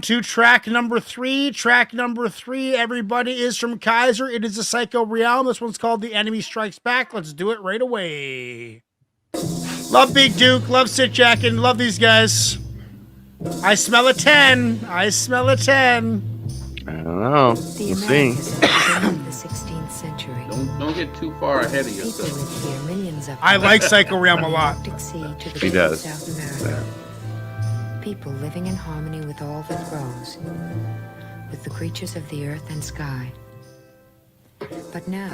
To track number 3. Track number 3, everybody, is from Kaiser. It is a Psycho Realm. This one's called The Enemy Strikes Back. Let's do it right away. Love Big Duke. Love Sit Jack. And love these guys. I smell a 10. I smell a 10. I don't know. The We'll see. Americas at the beginning of the 16th century. Don't get too far ahead of People yourself. lived here millions of I them. like Psycho Realm a From the lot. Arctic Sea to the He tip does. of South America. People living in harmony with all that grows, with the creatures of the earth and sky. But now.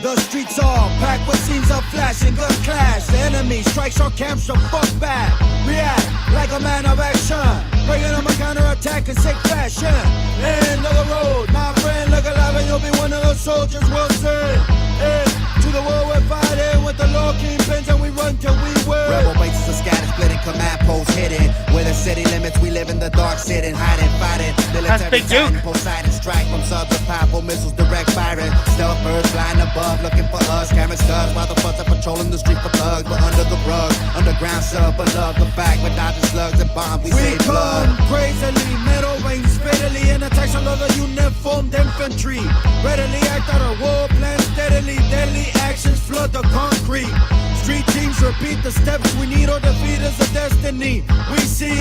The streets are packed with scenes of flashing gun clash. The enemy strikes our camps from fuck back. React like a man of action, bringing them a counterattack in sick fashion. End of the road, my friend, look alive and you'll be one of those soldiers we'll send. To the war we're fighting with the law kingpins and we run till we win. Rebel bases are scattered, splitting command posts hidden. Where the city limits, we live in the dark, sitting, hiding, fighting. Military Big Duke. fighting, Poseidon strike from subs of powerful missiles, direct firing. Stealth birds flying above, looking for us. Camera studs while the fucks are patrolling the street for thugs. We're under the rug, underground sub, but love the fact. We're dodging slugs and bombs, we save come blood. crazily, metal rains fatally, and attacks all of the uniformed infantry. Readily act out our war plan steadily, deadly actions flood the concrete. Street teams repeat the steps we need or defeat is a destiny. We see,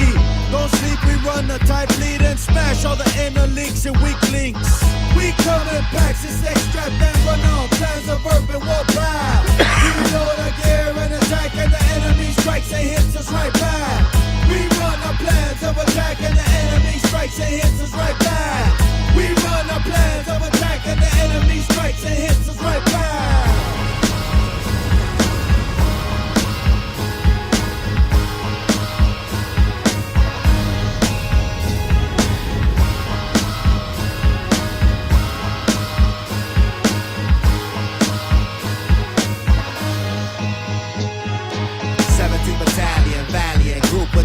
don't sleep, we run a tight lead and smash all the inner leaks and weak links. We come in packs and stay strapped and run on plans of urban warfare. We load our gear and attack and the enemy strikes and hits us right back. We run our plans of attack and the enemy strikes and hits us right back. We run our plans of attack and the enemy strikes and hits us right back.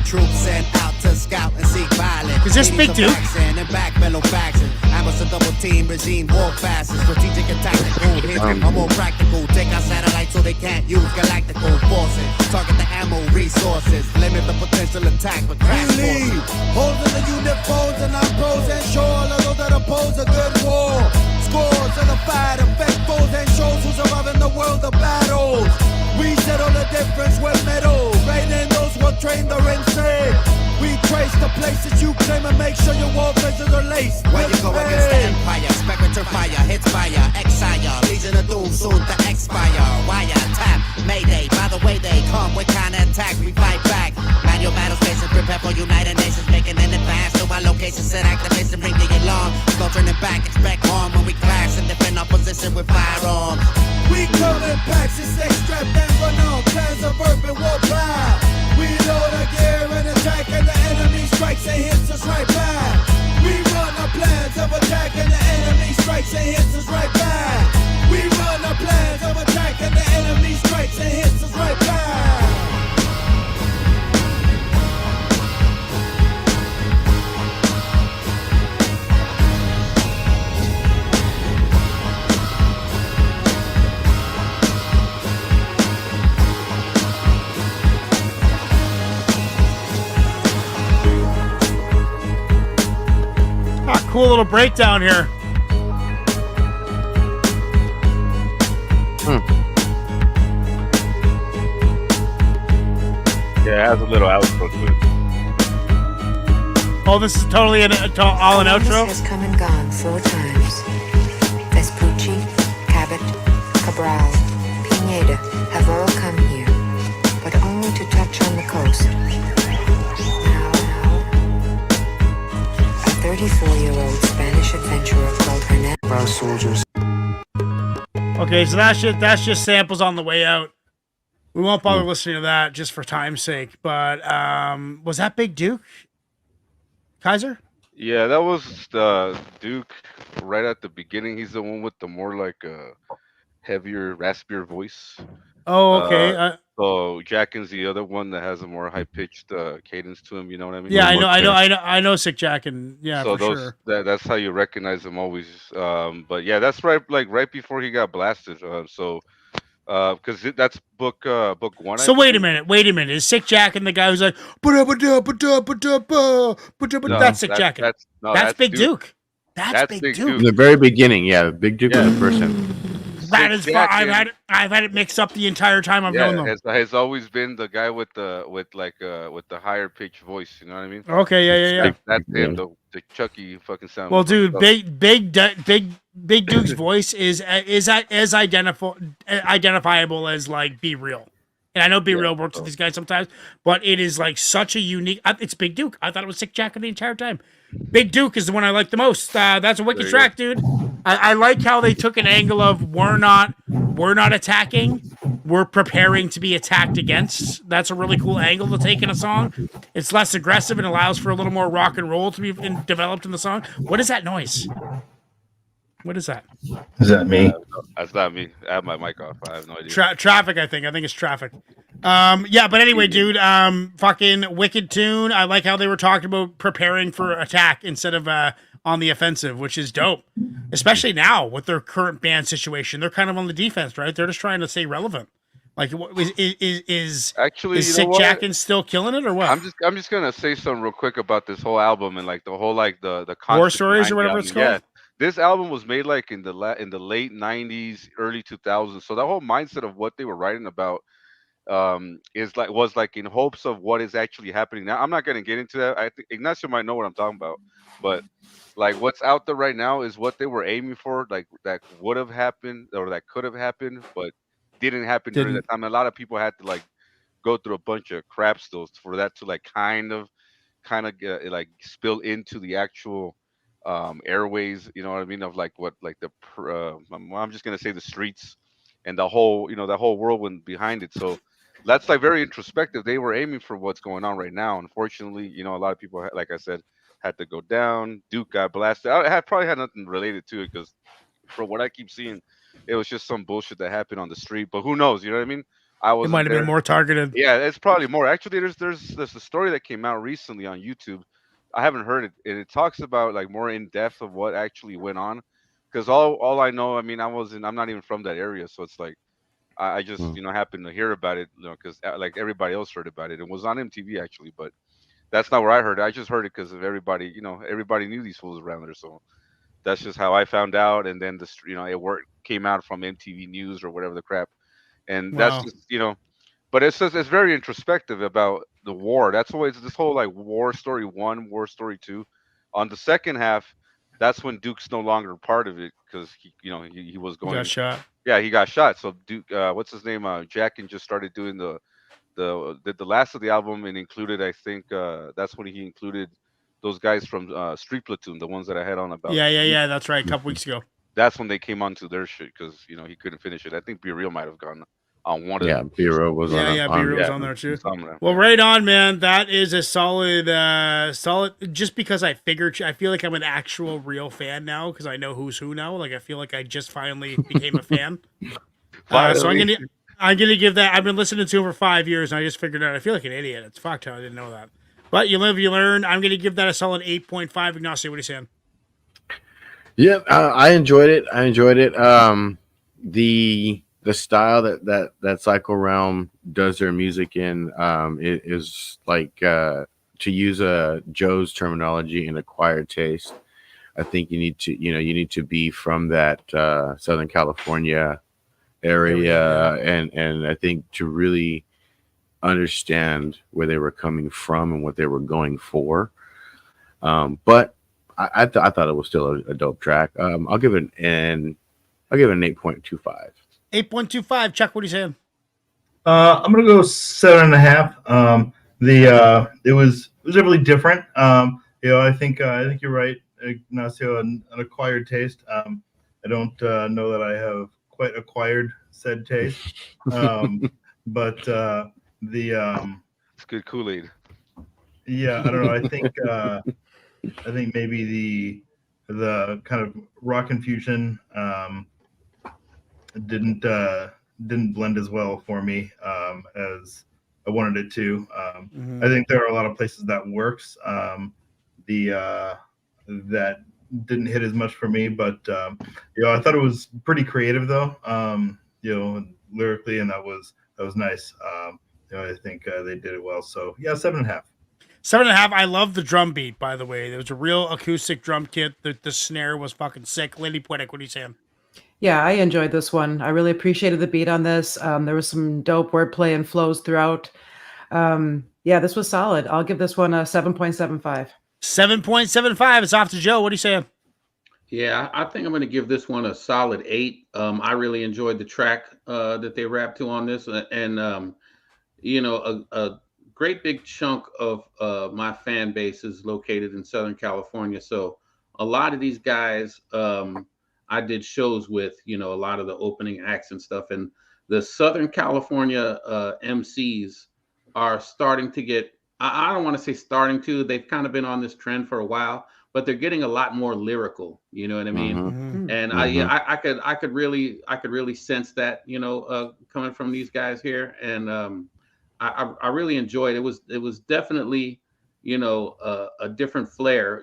Troops sent out to scout and seek violence. Is this Big Duke? And back fellow faction. Ambush a double team regime, war fast, strategic and tactical. Hits are more practical. Take our satellites so they can't use galactical forces. Target the ammo resources. Limit the potential attack with crash forces. Holding the uniforms and our pros and show all of those that oppose a good war. Scores of the fight affect foes and shows who survive in the world of battles. We settle the difference with metal. Raining those who have trained the insane. We trace the places you claim and make sure your wall faces are laced. When you go against the empire, spectre fire, hits fire, exile, legion of doom soon to expire. Wire, tap, mayday, by the way they come with counter attack, we fight back. Manual battle stations, prepare for United Nations, making an advance to our location, set activation, ring the alarm. Slow turning back, expect harm when we clash and defend our position with firearms. We come in packs and stay strapped and run on plans of urban warfare. We load our gear and attack and the enemy strikes and hits us right back. We run our plans of attack and the enemy strikes and hits us right back. We run our plans of attack and the enemy strikes and hits us right back. Cool little breakdown here. Yeah, it has a little outro to it. Oh, this is totally all an Columbus outro? has come and gone 4 times. Vespucci, Cabot, Cabral, Pineda have all come here, but only to touch on the coast. Now, a 34-year-old Spanish adventurer called Hernandez. Our soldiers. Okay, so that's just samples on the way out. We won't bother listening to that just for time's sake. But was that Big Duke? Kaiser? Yeah, that was Duke right at the beginning. He's the one with the more like heavier, raspier voice. Oh, Uh, okay. so Jackin's the other one that has a more high pitched cadence to him. You know what I Yeah, mean? I more know, I know, clear. I know, I know. Sick Jack, and yeah, So for those sure. that's how you recognize him always. But yeah, that's right. Like right before he got blasted. Because that's book one, I So believe. wait a minute. Is Sick Jack and the guy who's like, No, that's Sick Jack. That's that's Big Duke. Duke. That's That's Big Big In Duke. Duke. the very beginning, yeah, Big Duke was Yeah, the person. That Sick is far. Jack and I've had it mixed up the entire time I've known yeah them. has always been the guy with the higher pitched voice. You know what I mean? Okay, yeah, yeah, yeah. Big, That's him. yeah. The Chucky fucking sound. Well, dude, So, Big Duke's voice is as identifiable as like Be Real, and I know Be yeah. Real works with these guys sometimes, but it is like such a unique. It's Big Duke. I thought it was Sick Jack the entire time. Big Duke is the one I like the most. That's a wicked There you go. track, dude. I like how they took an angle of we're not attacking, we're preparing to be attacked against. That's a really cool angle to take in a song. It's less aggressive and allows for a little more rock and roll to be developed in the song. What is that noise? What is that? Is that me? That's not me. I have my mic off. I have no idea. Traffic, I think. I think it's traffic. Yeah, but anyway, dude, fucking wicked tune. I like how they were talking about preparing for attack instead of on the offensive, which is dope. Especially now with their current band situation. They're kind of on the defense, right? They're just trying to stay relevant. Like, Actually, is you know Sick what? Jackin still killing it or what? I'm just gonna say something real quick about this whole album and like the whole like the War concept Stories or behind the whatever it's album. Yeah, called? this album was made like in in the late '90s, early 2000s. So that whole mindset of what they were writing about is like was like in hopes of what is actually happening now. I'm not gonna get into that. I think Ignacio might know what I'm talking about, but like what's out there right now is what they were aiming for, like that would have happened or that could have happened, but didn't happen during that Didn't. time. A lot of people had to like go through a bunch of crap stills for that to like kind of like spill into the actual airways, you know what I mean, of like what like I'm just gonna say the streets and the whole, you know, the whole whirlwind behind it. So that's like very introspective. They were aiming for what's going on right now. Unfortunately, you know, a lot of people like I said had to go down. Duke got blasted. I had probably had nothing related to it because from what I keep seeing, it was just some bullshit that happened on the street. But who knows? You know what I mean? I It might wasn't have been there. more targeted. Yeah, it's probably more. Actually, there's a story that came out recently on YouTube. I haven't heard it, and it talks about like more in depth of what actually went on. Because all I know, I mean, I'm not even from that area, so it's like I just Mm. happened to hear about it, you know, because like everybody else heard about it. It was on MTV actually, but that's not where I heard it. I just heard it because of everybody, you know, everybody knew these fools around there, so that's just how I found out. And then it came out from MTV News or whatever the crap, and that's Wow. just but it's just it's very introspective about the war. That's always this whole like war story one, war story two. On the second half, that's when Duke's no longer part of it because he was He got going. shot. Yeah, he got shot. So Duke, what's his name? Jack and just started doing the last of the album and included. I think that's when he included those guys from Street Platoon, the ones that I had on about. Yeah, yeah, yeah. That's right. A couple weeks ago. That's when they came onto their shit because he couldn't finish it. I think Be Real might have gone on one of Yeah, them. B-Row was Yeah, yeah, B-Row was Yeah, on there too. some of them. Well, right on, man. That is a solid, solid. Just because I figured, I feel like I'm an actual real fan now because I know who's who now. Like I feel like I just finally became a fan. So I'm gonna give that. I've been listening to him for 5 years, and I just figured out. I feel like an idiot. It's fucked how I didn't know that. But you live, you learn. I'm gonna give that a solid 8.5. Ignacio, what are you saying? Yeah, I enjoyed it. The style that Psycho Realm does their music in it is like to use Joe's terminology, an acquired taste. I think you need to be from that Southern California area, and I think to really understand where they were coming from and what they were going for. But I thought it was still a dope track. I'll give it an 8.25. 8.25. Chuck, what are you saying? I'm gonna go 7.5. It was really different. I think you're right, Ignacio. An acquired taste. I don't know that I have quite acquired said taste. But It's good Kool-Aid. yeah, I don't know. I think maybe the kind of rock infusion didn't blend as well for me as I wanted it to. I think there are a lot of places that works. That didn't hit as much for me, but I thought it was pretty creative though. Lyrically, and that was nice. I think they did it well. So yeah, 7.5. 7.5. I love the drum beat, by the way. There was a real acoustic drum kit. The snare was fucking sick. Lady Poetic, what are you saying? Yeah, I enjoyed this one. I really appreciated the beat on this. There was some dope wordplay and flows throughout. Yeah, this was solid. I'll give this one a 7.75. 7.75. It's off to Joe. What are you saying? Yeah, I think I'm going to give this one a solid 8. I really enjoyed the track that they rapped to on this, and a great big chunk of my fan base is located in Southern California. So a lot of these guys I did shows with, a lot of the opening acts and stuff, and the Southern California MCs are starting to get. I don't want to say starting to. They've kind of been on this trend for a while, but they're getting a lot more lyrical. You know what I mean? Mm-hmm. And I could really sense that, coming from these guys here, and I really enjoyed it. It was definitely, a different flair,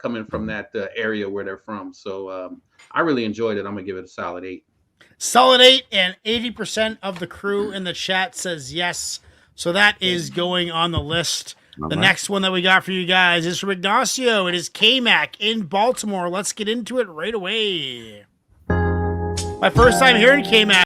coming from that area where they're from. So I really enjoyed it. I'm gonna give it a solid 8. Solid 8, and 80% of the crew in the chat says yes. So that is going on the list. The next one that we got for you guys is from Ignacio. It is K-Mac in Baltimore. Let's get into it right away. My first time hearing K-Mac.